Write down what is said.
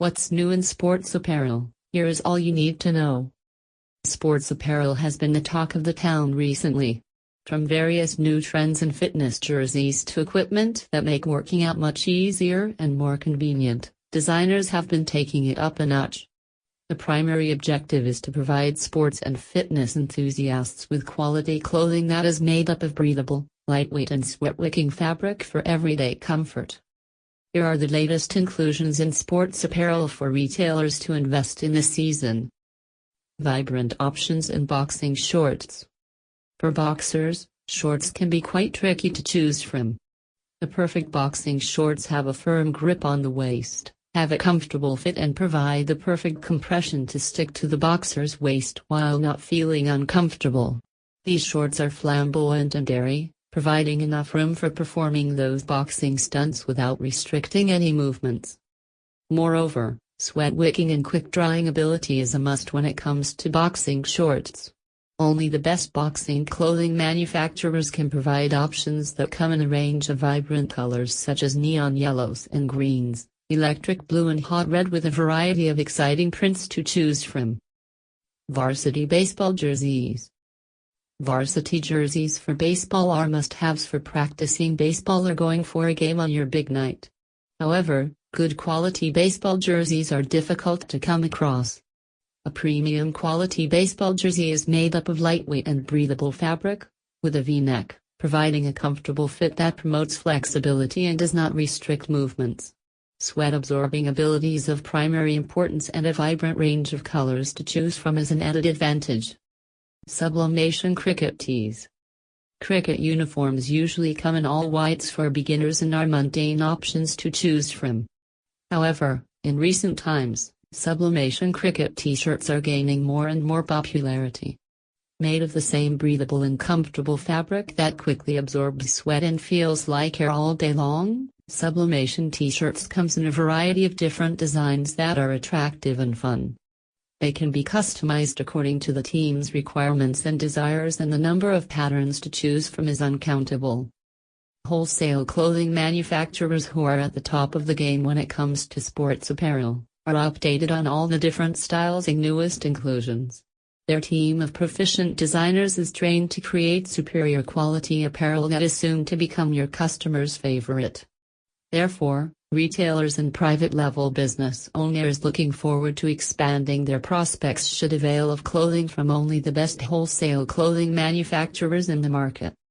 What's new in sports apparel? Here is all you need to know. Sports apparel has been the talk of the town recently. From various new trends in fitness jerseys to equipment that make working out much easier and more convenient, designers have been taking it up a notch. The primary objective is to provide sports and fitness enthusiasts with quality clothing that is made up of breathable, lightweight and sweat-wicking fabric for everyday comfort. Here are the latest inclusions in sports apparel for retailers to invest in this season. Vibrant options in boxing shorts. For boxers, shorts can be quite tricky to choose from. The perfect boxing shorts have a firm grip on the waist, have a comfortable fit and provide the perfect compression to stick to the boxer's waist while not feeling uncomfortable. These shorts are flamboyant and airy, providing enough room for performing those boxing stunts without restricting any movements. Moreover, sweat-wicking and quick-drying ability is a must when it comes to boxing shorts. Only the best boxing clothing manufacturers can provide options that come in a range of vibrant colors such as neon yellows and greens, electric blue and hot red with a variety of exciting prints to choose from. Varsity baseball jerseys. Varsity jerseys for baseball are must-haves for practicing baseball or going for a game on your big night. However, good quality baseball jerseys are difficult to come across. A premium quality baseball jersey is made up of lightweight and breathable fabric, with a V-neck, providing a comfortable fit that promotes flexibility and does not restrict movements. Sweat-absorbing ability is of primary importance and a vibrant range of colors to choose from is an added advantage. Sublimation cricket tees. Cricket uniforms usually come in all whites for beginners and are mundane options to choose from. However, in recent times, sublimation cricket t-shirts are gaining more and more popularity. Made of the same breathable and comfortable fabric that quickly absorbs sweat and feels like air all day long, sublimation t-shirts comes in a variety of different designs that are attractive and fun. They can be customized according to the team's requirements and desires, and the number of patterns to choose from is uncountable. Wholesale clothing manufacturers who are at the top of the game when it comes to sports apparel are updated on all the different styles and newest inclusions. Their team of proficient designers is trained to create superior quality apparel that is soon to become your customer's favorite. Therefore, retailers and private-level business owners looking forward to expanding their prospects should avail of clothing from only the best wholesale clothing manufacturers in the market.